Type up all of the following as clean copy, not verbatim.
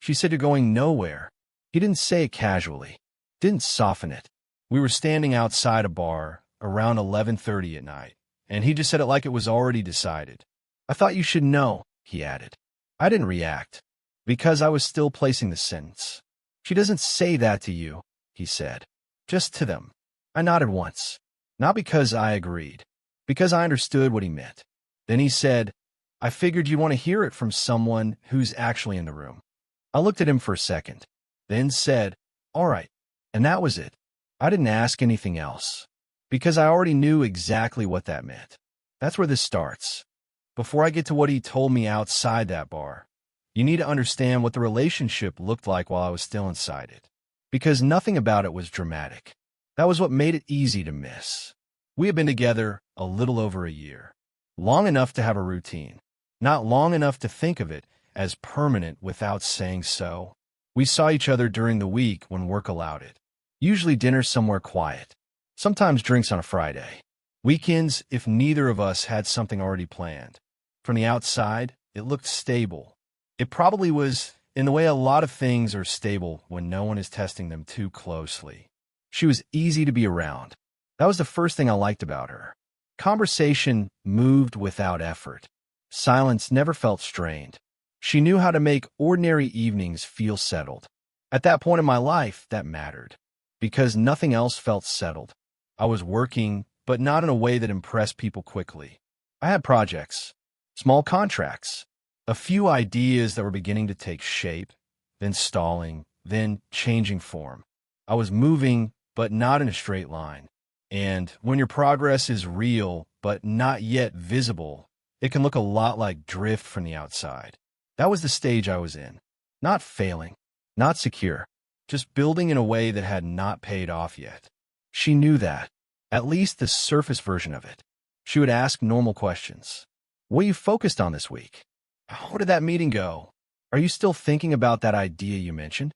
She said you're going nowhere. He didn't say it casually, didn't soften it. We were standing outside a bar around 11:30 at night, and he just said it like it was already decided. I thought you should know, he added. I didn't react, because I was still placing the sentence. She doesn't say that to you, he said. Just to them. I nodded once. Not because I agreed, because I understood what he meant. Then he said, I figured you'd want to hear it from someone who's actually in the room. I looked at him for a second, then said, all right. And that was it. I didn't ask anything else, because I already knew exactly what that meant. That's where this starts. Before I get to what he told me outside that bar, you need to understand what the relationship looked like while I was still inside it, because nothing about it was dramatic. That was what made it easy to miss. We had been together a little over a year, long enough to have a routine, not long enough to think of it as permanent without saying so. We saw each other during the week when work allowed it, usually dinner somewhere quiet, sometimes drinks on a Friday, weekends if neither of us had something already planned. From the outside, it looked stable. It probably was, in the way a lot of things are stable when no one is testing them too closely. She was easy to be around. That was the first thing I liked about her. Conversation moved without effort. Silence never felt strained. She knew how to make ordinary evenings feel settled. At that point in my life, that mattered, because nothing else felt settled. I was working, but not in a way that impressed people quickly. I had projects, small contracts, a few ideas that were beginning to take shape, then stalling, then changing form. I was moving, but not in a straight line. And when your progress is real, but not yet visible, it can look a lot like drift from the outside. That was the stage I was in. Not failing, not secure, just building in a way that had not paid off yet. She knew that, at least the surface version of it. She would ask normal questions. What are you focused on this week? How did that meeting go? Are you still thinking about that idea you mentioned?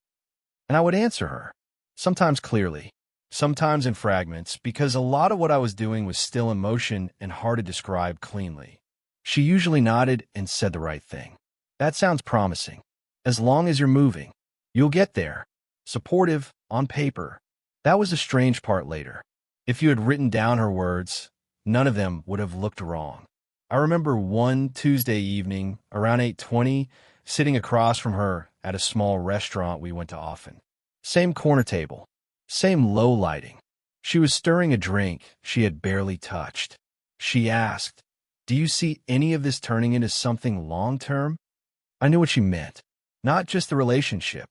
And I would answer her, sometimes clearly, sometimes in fragments, because a lot of what I was doing was still in motion and hard to describe cleanly. She usually nodded and said the right thing. That sounds promising. As long as you're moving, you'll get there. Supportive, on paper. That was the strange part later. If you had written down her words, none of them would have looked wrong. I remember one Tuesday evening, around 8:20, sitting across from her at a small restaurant we went to often. Same corner table, same low lighting. She was stirring a drink she had barely touched. She asked, do you see any of this turning into something long-term? I knew what she meant. Not just the relationship,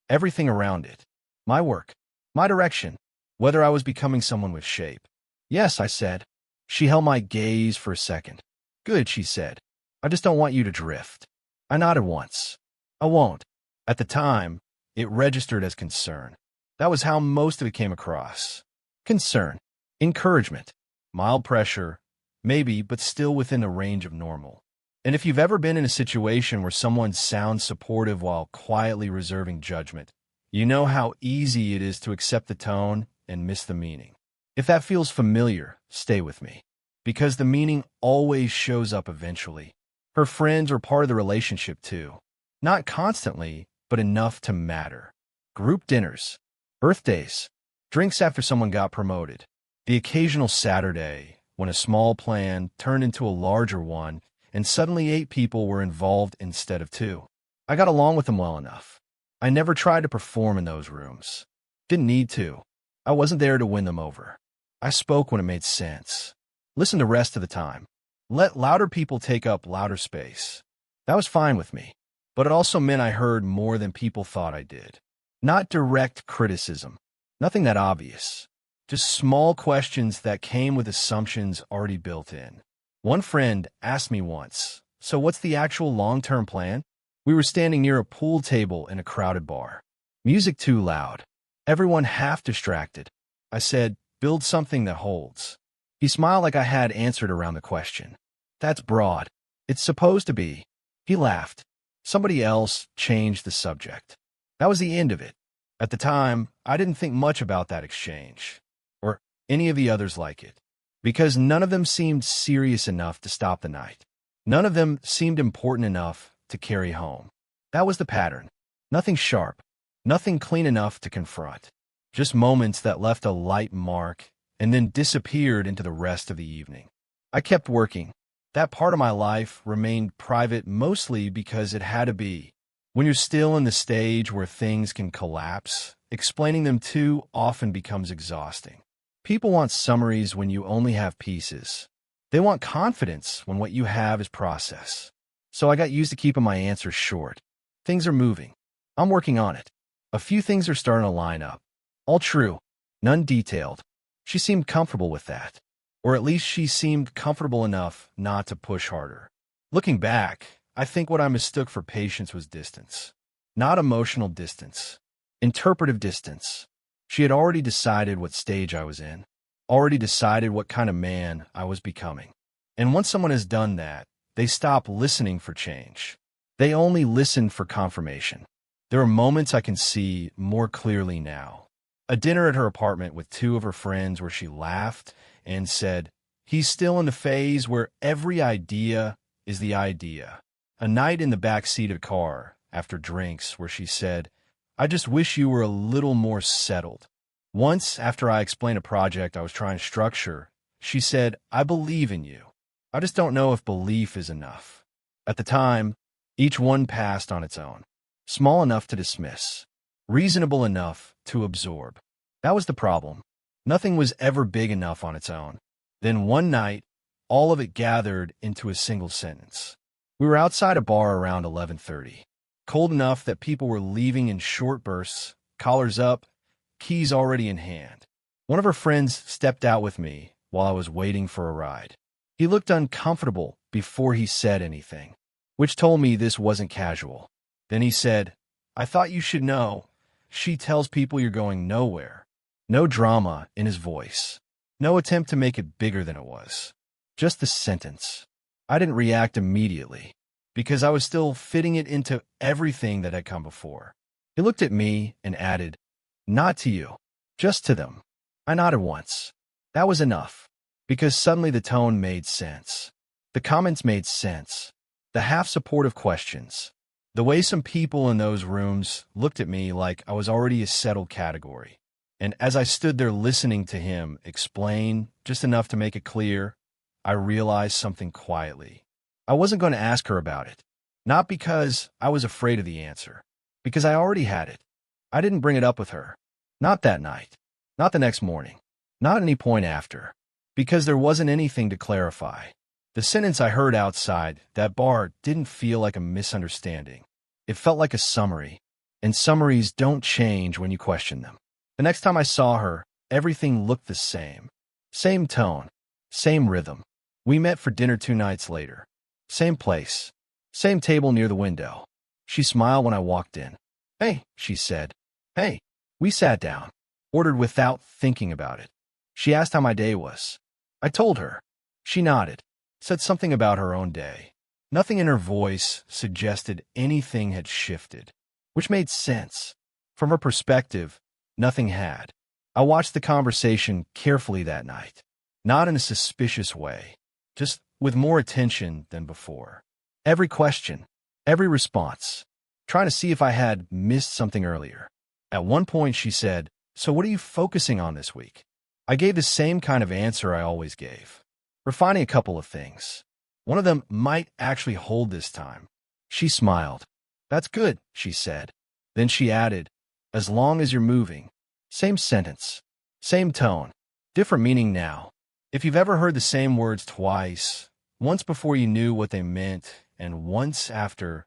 everything around it. My work, my direction, whether I was becoming someone with shape. Yes, I said. She held my gaze for a second. Good, she said. I just don't want you to drift. I nodded once. I won't. At the time, it registered as concern. That was how most of it came across. Concern, encouragement, mild pressure, maybe, but still within the range of normal. And if you've ever been in a situation where someone sounds supportive while quietly reserving judgment, you know how easy it is to accept the tone and miss the meaning. If that feels familiar, stay with me, because the meaning always shows up eventually. Her friends are part of the relationship too. Not constantly, but enough to matter. Group dinners, birthdays, drinks after someone got promoted, the occasional Saturday when a small plan turned into a larger one and suddenly 8 people were involved instead of 2. I got along with them well enough. I never tried to perform in those rooms. Didn't need to. I wasn't there to win them over. I spoke when it made sense. Listened the rest of the time. Let louder people take up louder space. That was fine with me, but it also meant I heard more than people thought I did. Not direct criticism. Nothing that obvious. Just small questions that came with assumptions already built in. One friend asked me once, so what's the actual long-term plan? We were standing near a pool table in a crowded bar. Music too loud. Everyone half distracted. I said, build something that holds. He smiled like I had answered around the question. That's broad. It's supposed to be. He laughed. Somebody else changed the subject. That was the end of it. At the time, I didn't think much about that exchange, or any of the others like it, because none of them seemed serious enough to stop the night. None of them seemed important enough to carry home. That was the pattern. Nothing sharp, nothing clean enough to confront. Just moments that left a light mark and then disappeared into the rest of the evening. I kept working. That part of my life remained private mostly because it had to be. When you're still in the stage where things can collapse, explaining them too often becomes exhausting. People want summaries when you only have pieces. They want confidence when what you have is process. So I got used to keeping my answers short. Things are moving. I'm working on it. A few things are starting to line up. All true, none detailed. She seemed comfortable with that. Or at least she seemed comfortable enough not to push harder. Looking back, I think what I mistook for patience was distance. Not emotional distance. Interpretive distance. She had already decided what stage I was in. Already decided what kind of man I was becoming. And once someone has done that, they stop listening for change. They only listen for confirmation. There are moments I can see more clearly now. A dinner at her apartment with two of her friends where she laughed and said, "He's still in the phase where every idea is the idea." A night in the back seat of a car after drinks where she said, "I just wish you were a little more settled." Once, after I explained a project I was trying to structure, she said, "I believe in you. I just don't know if belief is enough." At the time, each one passed on its own. Small enough to dismiss. Reasonable enough to absorb. That was the problem. Nothing was ever big enough on its own. Then one night, all of it gathered into a single sentence. We were outside a bar around 11:30. Cold enough that people were leaving in short bursts, collars up, keys already in hand. One of her friends stepped out with me while I was waiting for a ride. He looked uncomfortable before he said anything, which told me this wasn't casual. Then he said, "I thought you should know. She tells people you're going nowhere." No drama in his voice. No attempt to make it bigger than it was. Just the sentence. I didn't react immediately, because I was still fitting it into everything that had come before. He looked at me and added, "Not to you, just to them." I nodded once. That was enough, because suddenly the tone made sense. The comments made sense. The half-supportive questions. The way some people in those rooms looked at me like I was already a settled category. And as I stood there listening to him explain just enough to make it clear, I realized something quietly. I wasn't going to ask her about it. Not because I was afraid of the answer. Because I already had it. I didn't bring it up with her. Not that night. Not the next morning. Not any point after. Because there wasn't anything to clarify. The sentence I heard outside that bar didn't feel like a misunderstanding. It felt like a summary. And summaries don't change when you question them. The next time I saw her, everything looked the same. Same tone. Same rhythm. We met for dinner 2 nights later. Same place. Same table near the window. She smiled when I walked in. "Hey," she said. "Hey." We sat down. Ordered without thinking about it. She asked how my day was. I told her. She nodded. Said something about her own day. Nothing in her voice suggested anything had shifted. Which made sense. From her perspective, nothing had. I watched the conversation carefully that night. Not in a suspicious way. Just with more attention than before. Every question. Every response. Trying to see if I had missed something earlier. At one point she said, "So what are you focusing on this week?" I gave the same kind of answer I always gave. Refining a couple of things. One of them might actually hold this time. She smiled. "That's good," she said. Then she added, "As long as you're moving." Same sentence. Same tone. Different meaning now. If you've ever heard the same words twice, once before you knew what they meant, and once after,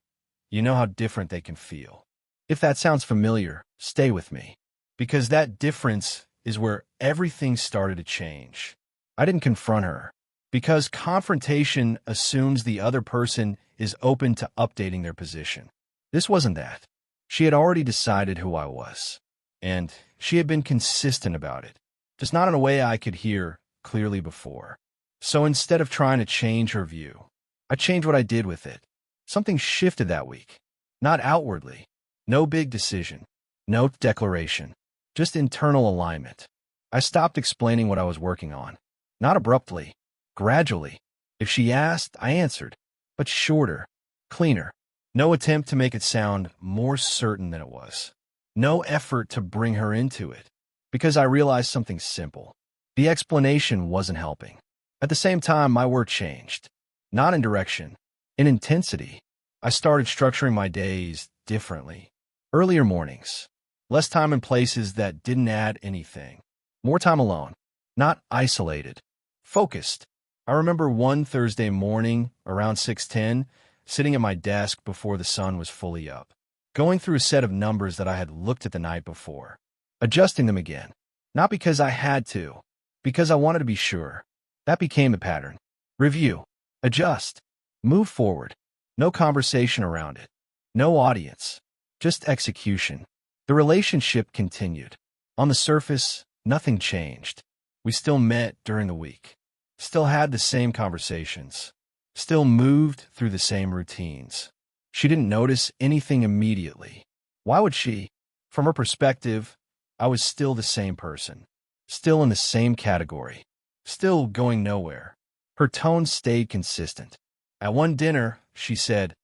you know how different they can feel. If that sounds familiar, stay with me. Because that difference is where everything started to change. I didn't confront her. Because confrontation assumes the other person is open to updating their position. This wasn't that. She had already decided who I was. And she had been consistent about it. Just not in a way I could hear clearly before. So instead of trying to change her view, I changed what I did with it. Something shifted that week. Not outwardly. No big decision. No declaration. Just internal alignment. I stopped explaining what I was working on. Not abruptly. Gradually. If she asked, I answered. But shorter. Cleaner. No attempt to make it sound more certain than it was. No effort to bring her into it. Because I realized something simple. The explanation wasn't helping. At the same time, my work changed. Not in direction, in intensity. I started structuring my days differently. Earlier mornings. Less time in places that didn't add anything. More time alone. Not isolated. Focused. I remember one Thursday morning around 6:10, sitting at my desk before the sun was fully up, going through a set of numbers that I had looked at the night before, adjusting them again. Not because I had to, because I wanted to be sure. That became a pattern. Review. Adjust. Move forward. No conversation around it. No audience. Just execution. The relationship continued. On the surface, nothing changed. We still met during the week. Still had the same conversations. Still moved through the same routines. She didn't notice anything immediately. Why would she? From her perspective, I was still the same person. Still in the same category. Still going nowhere. Her tone stayed consistent. At one dinner, she said,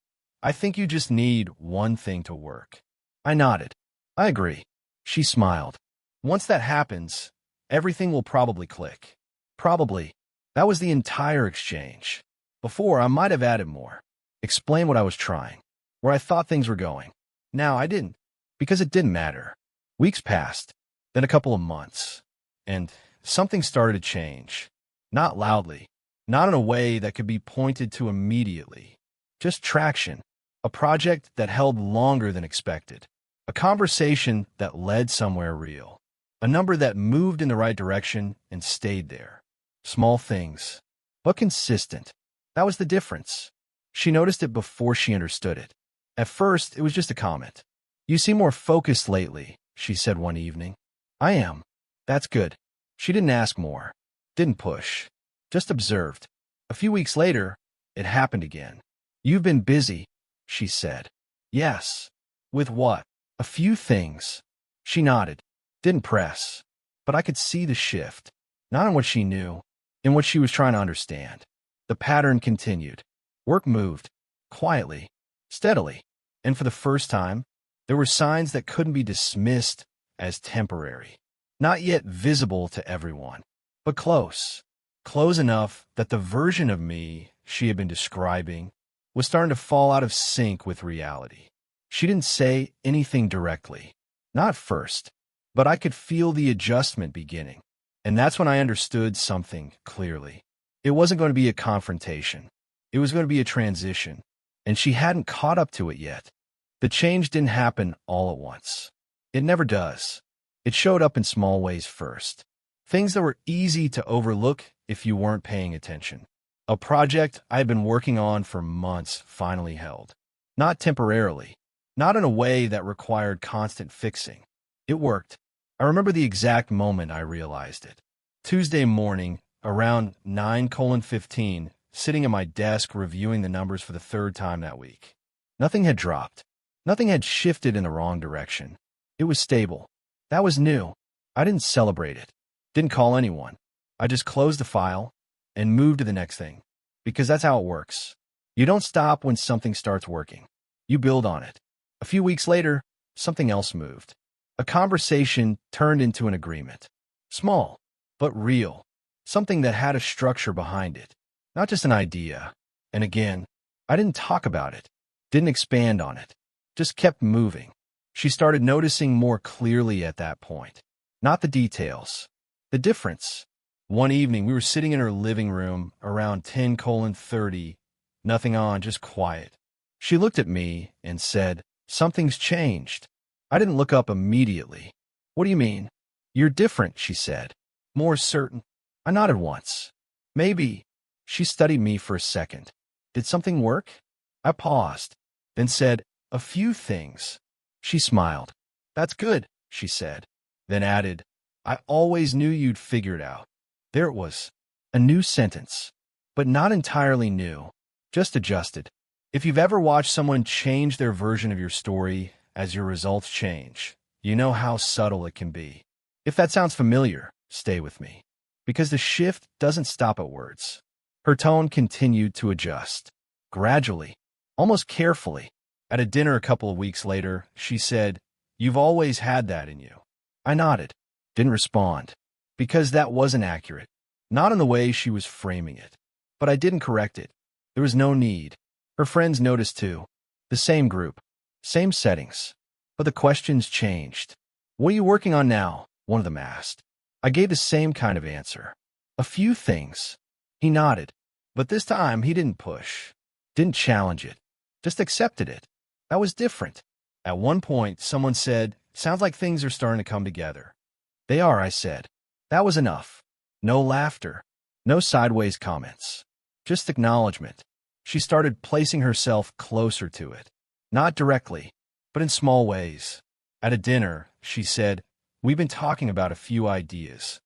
"I think you just need one thing to work." I nodded. I agree. She smiled. Once that happens, everything will probably click. Probably. That was the entire exchange. Before, I might have added more. Explain what I was trying. Where I thought things were going. Now I didn't. Because it didn't matter. Weeks passed. Then a couple of months. And something started to change. Not loudly. Not in a way that could be pointed to immediately. Just traction. A project that held longer than expected. A conversation that led somewhere real. A number that moved in the right direction and stayed there. Small things, but consistent. That was the difference. She noticed it before she understood it. At first, it was just a comment. "You seem more focused lately," she said one evening. "I am." "That's good." She didn't ask more. Didn't push. Just observed. A few weeks later, it happened again. "You've been busy," she said. "Yes." "With what?" "A few things." She nodded. Didn't press. But I could see the shift. Not in what she knew, in what she was trying to understand. The pattern continued. Work moved. Quietly. Steadily. And for the first time, there were signs that couldn't be dismissed as temporary. Not yet visible to everyone, but close. Close enough that the version of me she had been describing was starting to fall out of sync with reality. She didn't say anything directly. Not first. But I could feel the adjustment beginning. And that's when I understood something clearly. It wasn't going to be a confrontation. It was going to be a transition. And she hadn't caught up to it yet. The change didn't happen all at once. It never does. It showed up in small ways first. Things that were easy to overlook if you weren't paying attention. A project I had been working on for months finally held. Not temporarily. Not in a way that required constant fixing. It worked. I remember the exact moment I realized it. Tuesday morning, around 9:15, sitting at my desk reviewing the numbers for the third time that week. Nothing had dropped. Nothing had shifted in the wrong direction. It was stable. That was new. I didn't celebrate it. Didn't call anyone. I just closed the file and moved to the next thing. Because that's how it works. You don't stop when something starts working. You build on it. A few weeks later, something else moved. A conversation turned into an agreement. Small, but real. Something that had a structure behind it. Not just an idea. And again, I didn't talk about it. Didn't expand on it. Just kept moving. She started noticing more clearly at that point. Not the details. The difference. One evening, we were sitting in her living room around 10:30. Nothing on, just quiet. She looked at me and said, "Something's changed." I didn't look up immediately. "What do you mean?" "You're different," she said. "More certain." I nodded once. "Maybe." She studied me for a second. "Did something work?" I paused, then said, "A few things." She smiled. "That's good," she said, then added, "I always knew you'd figure it out." There it was. A new sentence. But not entirely new. Just adjusted. If you've ever watched someone change their version of your story as your results change, you know how subtle it can be. If that sounds familiar, stay with me. Because the shift doesn't stop at words. Her tone continued to adjust. Gradually. Almost carefully. At a dinner a couple of weeks later, she said, "You've always had that in you." I nodded, didn't respond, because that wasn't accurate. Not in the way she was framing it. But I didn't correct it. There was no need. Her friends noticed too. The same group, same settings. But the questions changed. "What are you working on now?" one of them asked. I gave the same kind of answer. "A few things." He nodded. But this time he didn't push, didn't challenge it, just accepted it. That was different. At one point, someone said, "Sounds like things are starting to come together." "They are," I said. That was enough. No laughter, no sideways comments, just acknowledgement. She started placing herself closer to it. Not directly, but in small ways. At a dinner, she said, "We've been talking about a few ideas."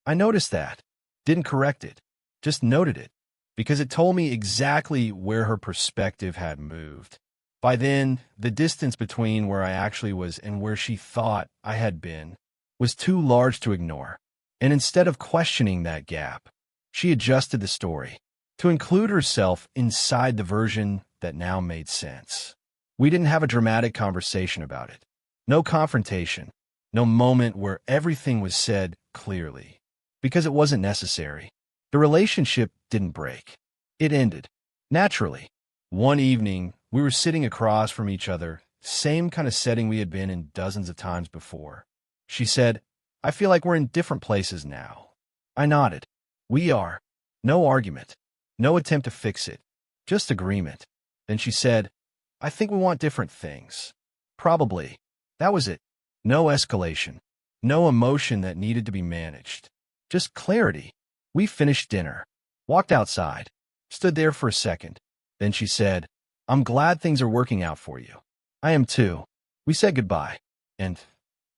I noticed that. Didn't correct it. Just noted it. Because it told me exactly where her perspective had moved. By then, the distance between where I actually was and where she thought I had been was too large to ignore. And instead of questioning that gap, she adjusted the story to include herself inside the version that now made sense. We didn't have a dramatic conversation about it. No confrontation. No moment where everything was said clearly. Because it wasn't necessary. The relationship didn't break. It ended. Naturally. One evening, we were sitting across from each other, same kind of setting we had been in dozens of times before. She said, "I feel like we're in different places now." I nodded. We are. No argument. No attempt to fix it. Just agreement. Then she said, "I think we want different things." Probably. That was it. No escalation. No emotion that needed to be managed. Just clarity. We finished dinner. Walked outside. Stood there for a second. Then she said, "I'm glad things are working out for you." I am too. We said goodbye. And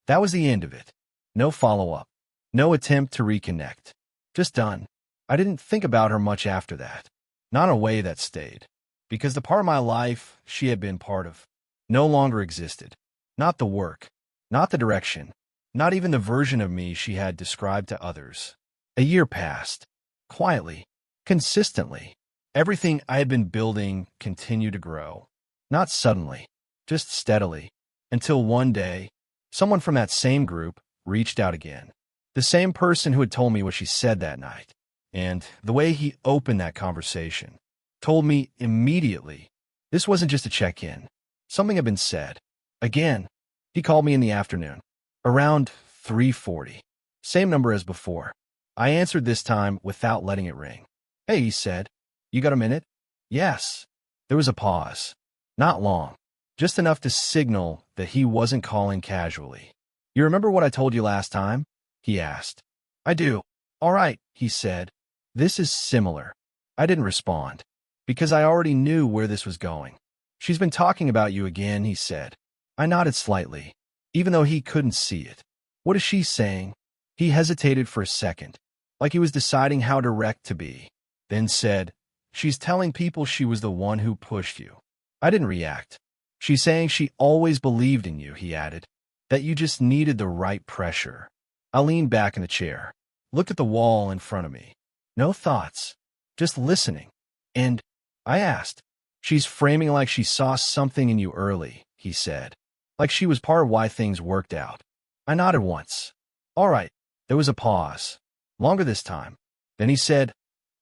that was the end of it. No follow-up. No attempt to reconnect. Just done. I didn't think about her much after that. Not in a way that stayed. Because the part of my life she had been part of no longer existed. Not the work. Not the direction. Not even the version of me she had described to others. A year passed. Quietly. Consistently. Everything I had been building continued to grow. Not suddenly. Just steadily. Until one day, someone from that same group reached out again. The same person who had told me what she said that night. And the way he opened that conversation told me immediately this wasn't just a check-in. Something had been said. Again, he called me in the afternoon. Around 3:40. Same number as before. I answered this time without letting it ring. "Hey," he said. "You got a minute?" "Yes." There was a pause. Not long. Just enough to signal that he wasn't calling casually. "You remember what I told you last time?" he asked. "I do." "All right," he said. "This is similar." I didn't respond, because I already knew where this was going. "She's been talking about you again," he said. I nodded slightly, even though he couldn't see it. "What is she saying?" He hesitated for a second, like he was deciding how direct to be, then said, "She's telling people she was the one who pushed you." I didn't react. "She's saying she always believed in you," he added, "that you just needed the right pressure." I leaned back in the chair, looked at the wall in front of me. No thoughts, just listening. "And," I asked, "she's framing like she saw something in you early," he said, "like she was part of why things worked out." I nodded once. "All right." There was a pause, longer this time. Then he said,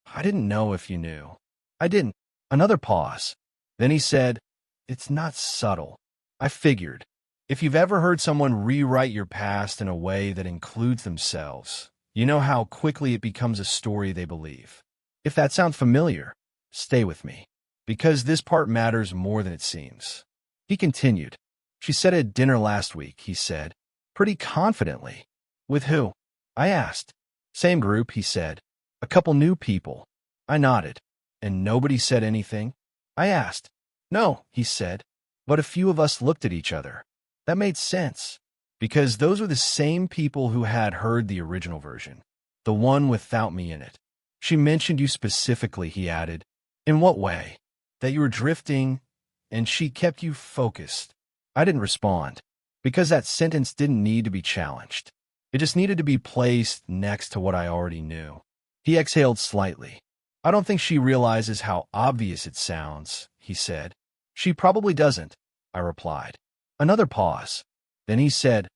"I didn't know if you knew." I didn't. Another pause. Then he said, "It's not subtle." I figured. If you've ever heard someone rewrite your past in a way that includes themselves, you know how quickly it becomes a story they believe. If that sounds familiar, stay with me, because this part matters more than it seems. He continued. "She said at dinner last week," he said, pretty confidently. "With who?" I asked. "Same group," he said. "A couple new people." I nodded. "And nobody said anything?" I asked. "No," he said. But a few of us looked at each other. That made sense, because those were the same people who had heard the original version, the one without me in it. "She mentioned you specifically," he added. "In what way?" "That you were drifting, and she kept you focused." I didn't respond, because that sentence didn't need to be challenged. It just needed to be placed next to what I already knew. He exhaled slightly. "I don't think she realizes how obvious it sounds," he said. She probably doesn't, I replied. Another pause. Then he said,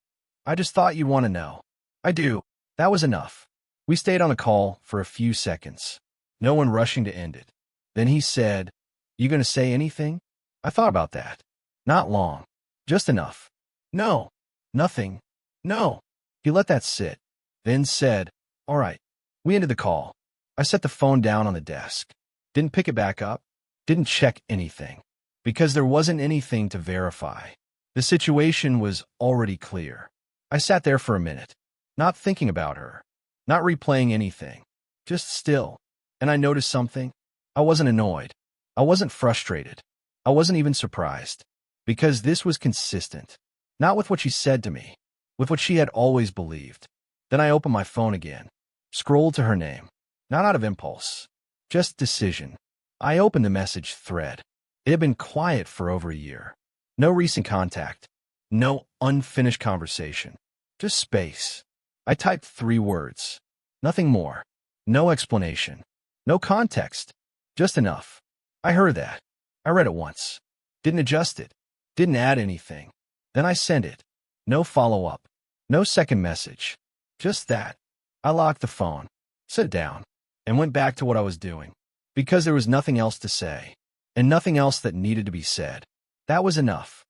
I just thought you'd want to know. I do. That was enough. We stayed on a call for a few seconds, no one rushing to end it. Then he said, You gonna say anything? I thought about that. Not long. Just enough. No. Nothing. No. He let that sit, then said, All right. We ended the call. I set the phone down on the desk. Didn't pick it back up. Didn't check anything. Because there wasn't anything to verify. The situation was already clear. I sat there for a minute, not thinking about her, not replaying anything, just still. And I noticed something. I wasn't annoyed. I wasn't frustrated. I wasn't even surprised. Because this was consistent. Not with what she said to me, with what she had always believed. Then I opened my phone again, scrolled to her name. Not out of impulse, just decision. I opened the message thread. It had been quiet for over a year. No recent contact. No unfinished conversation. Just space. I typed 3 words. Nothing more. No explanation. No context. Just enough. I heard that. I read it once. Didn't adjust it. Didn't add anything. Then I sent it. No follow-up. No second message. Just that. I locked the phone, sat down, and went back to what I was doing. Because there was nothing else to say. And nothing else that needed to be said. That was enough.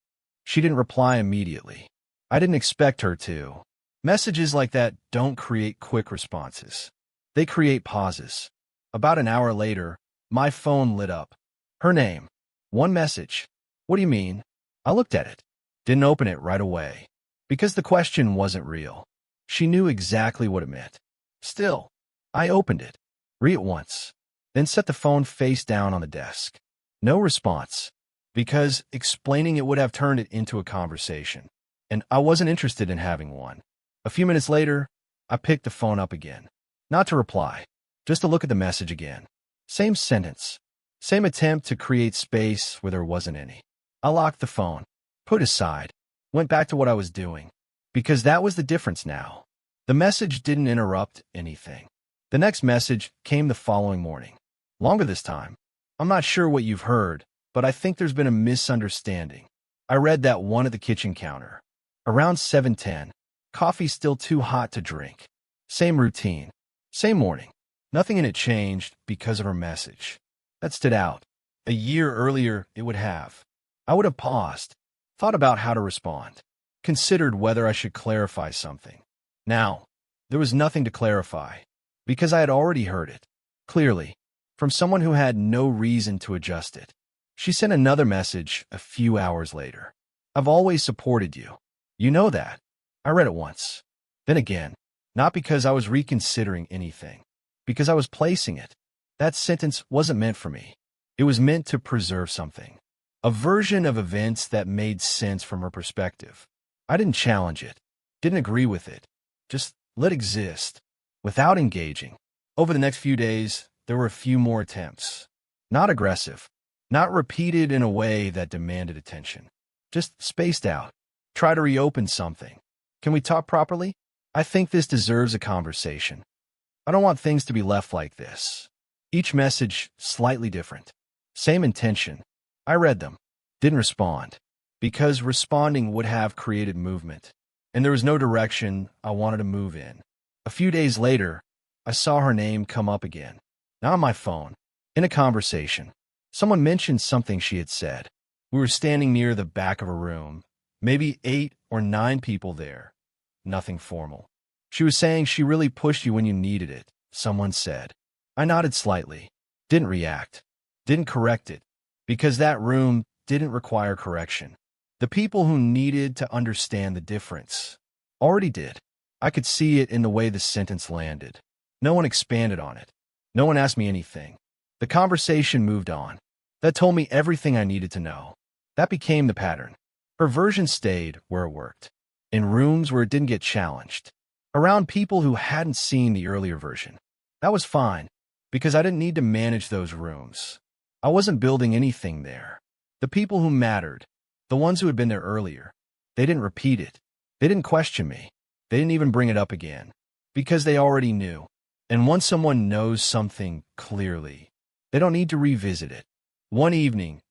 She didn't reply immediately. I didn't expect her to. Messages like that don't create quick responses. They create pauses. About an hour later, my phone lit up. Her name. 1 message. What do you mean? I looked at it. Didn't open it right away. Because the question wasn't real. She knew exactly what it meant. Still, I opened it. Read it once. Then set the phone face down on the desk. No response. Because explaining it would have turned it into a conversation. And I wasn't interested in having one. A few minutes later, I picked the phone up again. Not to reply, just to look at the message again. Same sentence. Same attempt to create space where there wasn't any. I locked the phone, put aside, went back to what I was doing. Because that was the difference now. The message didn't interrupt anything. The next message came the following morning. Longer this time. I'm not sure what you've heard, but I think there's been a misunderstanding. I read that one at the kitchen counter. Around 7:10. Coffee still too hot to drink. Same routine. Same morning. Nothing in it changed because of her message. That stood out. A year earlier, it would have. I would have paused, thought about how to respond, considered whether I should clarify something. Now, there was nothing to clarify, because I had already heard it, clearly, from someone who had no reason to adjust it. She sent another message a few hours later. I've always supported you. You know that. I read it once. Then again, not because I was reconsidering anything, because I was placing it. That sentence wasn't meant for me. It was meant to preserve something. A version of events that made sense from her perspective. I didn't challenge it, didn't agree with it, just let it exist, without engaging. Over the next few days, there were a few more attempts. Not aggressive, not repeated in a way that demanded attention. Just spaced out. Try to reopen something. Can we talk properly? I think this deserves a conversation. I don't want things to be left like this. Each message slightly different. Same intention. I read them. Didn't respond. Because responding would have created movement. And there was no direction I wanted to move in. A few days later, I saw her name come up again. Not on my phone. In a conversation. Someone mentioned something she had said. We were standing near the back of a room. Maybe 8 or 9 people there. Nothing formal. She was saying she really pushed you when you needed it, someone said. I nodded slightly. Didn't react. Didn't correct it. Because that room didn't require correction. The people who needed to understand the difference already did. I could see it in the way the sentence landed. No one expanded on it. No one asked me anything. The conversation moved on. That told me everything I needed to know. That became the pattern. Her version stayed where it worked. In rooms where it didn't get challenged. Around people who hadn't seen the earlier version. That was fine, because I didn't need to manage those rooms. I wasn't building anything there. The people who mattered, the ones who had been there earlier, they didn't repeat it. They didn't question me. They didn't even bring it up again. Because they already knew. And once someone knows something clearly, they don't need to revisit it. One evening,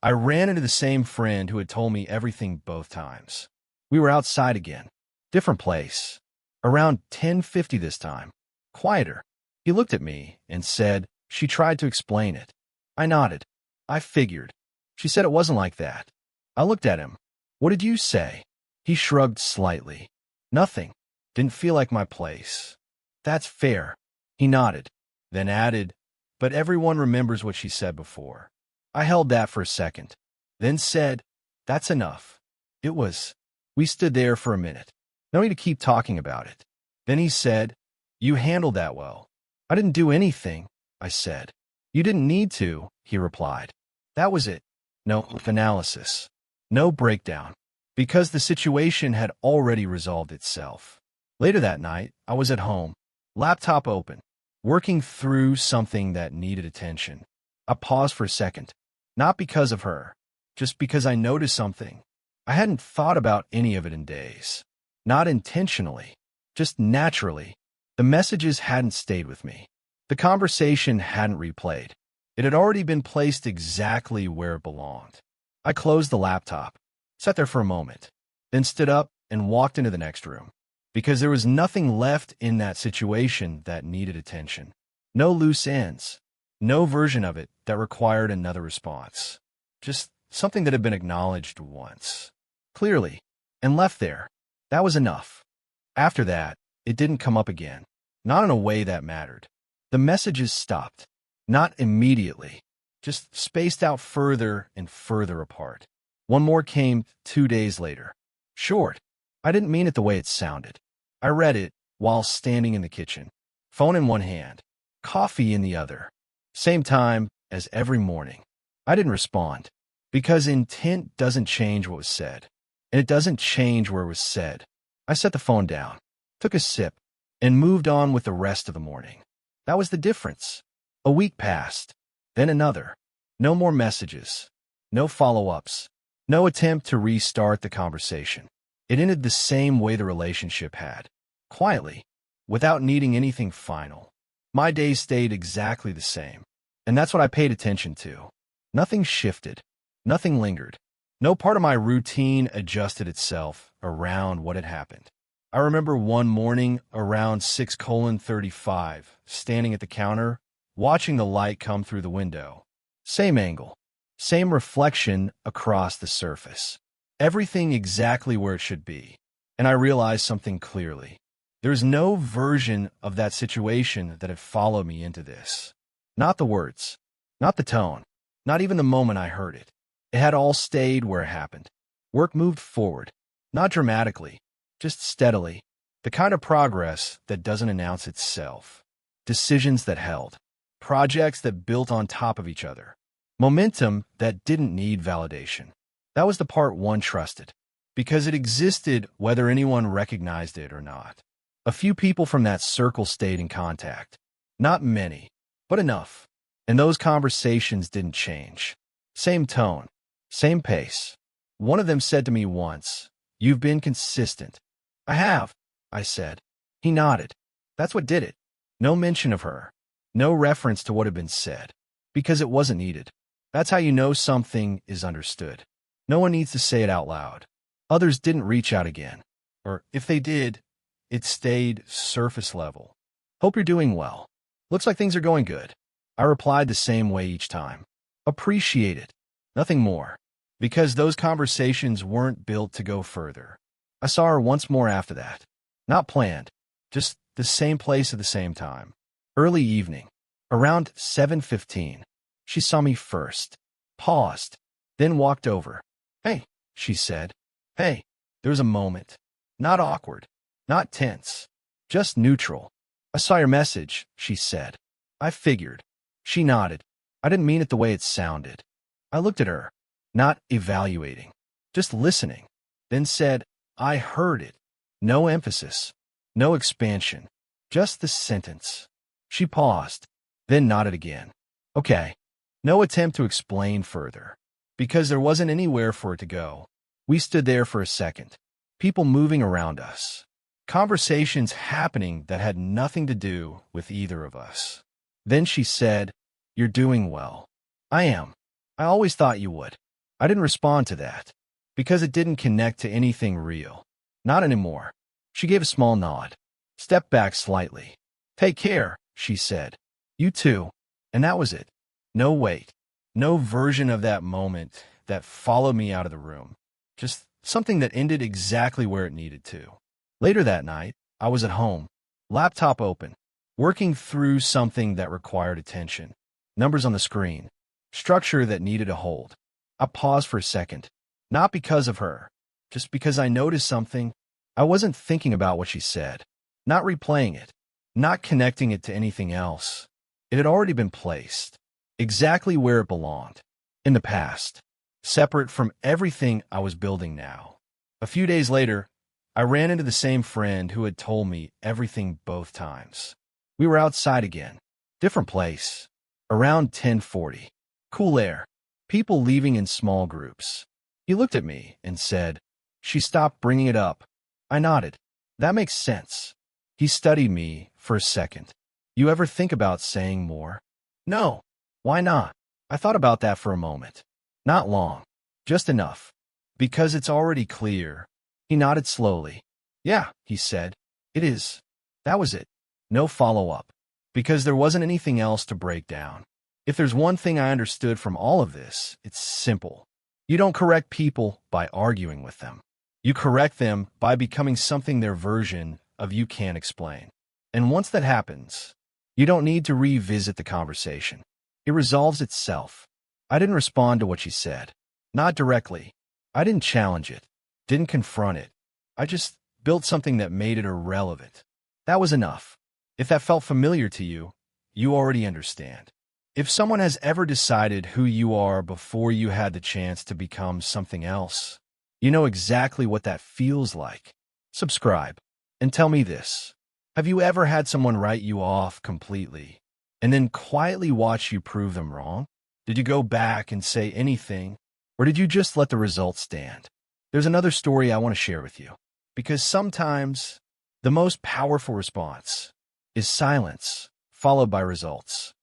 I ran into the same friend who had told me everything both times. We were outside again. Different place. Around 10:50 this time. Quieter. He looked at me and said, "She tried to explain it." I nodded. I figured. She said it wasn't like that. I looked at him. "What did you say?" He shrugged slightly. "Nothing. Didn't feel like my place." "That's fair." He nodded, then added, "But everyone remembers what she said before." I held that for a second, then said, "That's enough." It was. We stood there for a minute. No need to keep talking about it. Then he said, "You handled that well." "I didn't do anything," I said. "You didn't need to," he replied. That was it. No analysis. No breakdown. Because the situation had already resolved itself. Later that night, I was at home, laptop open, working through something that needed attention. I paused for a second, not because of her, just because I noticed something. I hadn't thought about any of it in days. Not intentionally, just naturally. The messages hadn't stayed with me. The conversation hadn't replayed. It had already been placed exactly where it belonged. I closed the laptop, sat there for a moment, then stood up and walked into the next room. Because there was nothing left in that situation that needed attention. No loose ends. No version of it that required another response. Just something that had been acknowledged once, clearly, and left there. That was enough. After that, it didn't come up again. Not in a way that mattered. The messages stopped. Not immediately. Just spaced out further and further apart. One more came 2 days later. Short. I didn't mean it the way it sounded. I read it while standing in the kitchen. Phone in one hand. Coffee in the other. Same time as every morning. I didn't respond. Because intent doesn't change what was said. And it doesn't change where it was said. I set the phone down, took a sip, and moved on with the rest of the morning. That was the difference. A week passed, then another. No more messages. No follow-ups. No attempt to restart the conversation. It ended the same way the relationship had. Quietly, without needing anything final. My days stayed exactly the same. And that's what I paid attention to. Nothing shifted. Nothing lingered. No part of my routine adjusted itself around what had happened. I remember one morning around 6:35, standing at the counter, watching the light come through the window. Same angle. Same reflection across the surface. Everything exactly where it should be. And I realized something clearly. There's no version of that situation that had followed me into this. Not the words. Not the tone. Not even the moment I heard it. It had all stayed where it happened. Work moved forward. Not dramatically. Just steadily. The kind of progress that doesn't announce itself. Decisions that held. Projects that built on top of each other. Momentum that didn't need validation. That was the part one trusted. Because it existed whether anyone recognized it or not. A few people from that circle stayed in contact. Not many, but enough. And those conversations didn't change. Same tone. Same pace. One of them said to me once, "You've been consistent." "I have," I said. He nodded. That's what did it. No mention of her. No reference to what had been said. Because it wasn't needed. That's how you know something is understood. No one needs to say it out loud. Others didn't reach out again. Or if they did, it stayed surface level. "Hope you're doing well. Looks like things are going good." I replied the same way each time. Appreciate it. Nothing more. Because those conversations weren't built to go further. I saw her once more after that. Not planned. Just the same place at the same time. Early evening. Around 7:15. She saw me first. Paused. Then walked over. "Hey," she said. "Hey." There was a moment. Not awkward. Not tense. Just neutral. "I saw your message," she said. I figured. She nodded. I didn't mean it the way it sounded. I looked at her. Not evaluating. Just listening. Then said, "I heard it." No emphasis. No expansion. Just the sentence. She paused. Then nodded again. Okay. No attempt to explain further. Because there wasn't anywhere for it to go. We stood there for a second. People moving around us. Conversations happening that had nothing to do with either of us. Then she said, "You're doing well." "I am. I always thought you would." I didn't respond to that because it didn't connect to anything real. Not anymore. She gave a small nod, stepped back slightly. Take care, she said. You too. And that was it. No wait. No version of that moment that followed me out of the room. Just something that ended exactly where it needed to. Later that night, I was at home, laptop open, working through something that required attention. Numbers on the screen, structure that needed a hold. I paused for a second, not because of her, just because I noticed something. I wasn't thinking about what she said, not replaying it, not connecting it to anything else. It had already been placed, exactly where it belonged, in the past, separate from everything I was building now. A few days later, I ran into the same friend who had told me everything both times. We were outside again, different place, around 10:40. Cool air, people leaving in small groups. He looked at me and said, "She stopped bringing it up." I nodded. That makes sense. He studied me for a second. You ever think about saying more? No. Why not? I thought about that for a moment. Not long. Just enough. Because it's already clear. He nodded slowly. Yeah, he said. It is. That was it. No follow-up. Because there wasn't anything else to break down. If there's one thing I understood from all of this, it's simple. You don't correct people by arguing with them. You correct them by becoming something their version of you can't explain. And once that happens, you don't need to revisit the conversation. It resolves itself. I didn't respond to what she said. Not directly. I didn't challenge it. Didn't confront it. I just built something that made it irrelevant. That was enough. If that felt familiar to you, you already understand. If someone has ever decided who you are before you had the chance to become something else, you know exactly what that feels like. Subscribe. And tell me this. Have you ever had someone write you off completely and then quietly watch you prove them wrong? Did you go back and say anything, or did you just let the results stand? There's another story I want to share with you, because sometimes the most powerful response is silence, followed by results.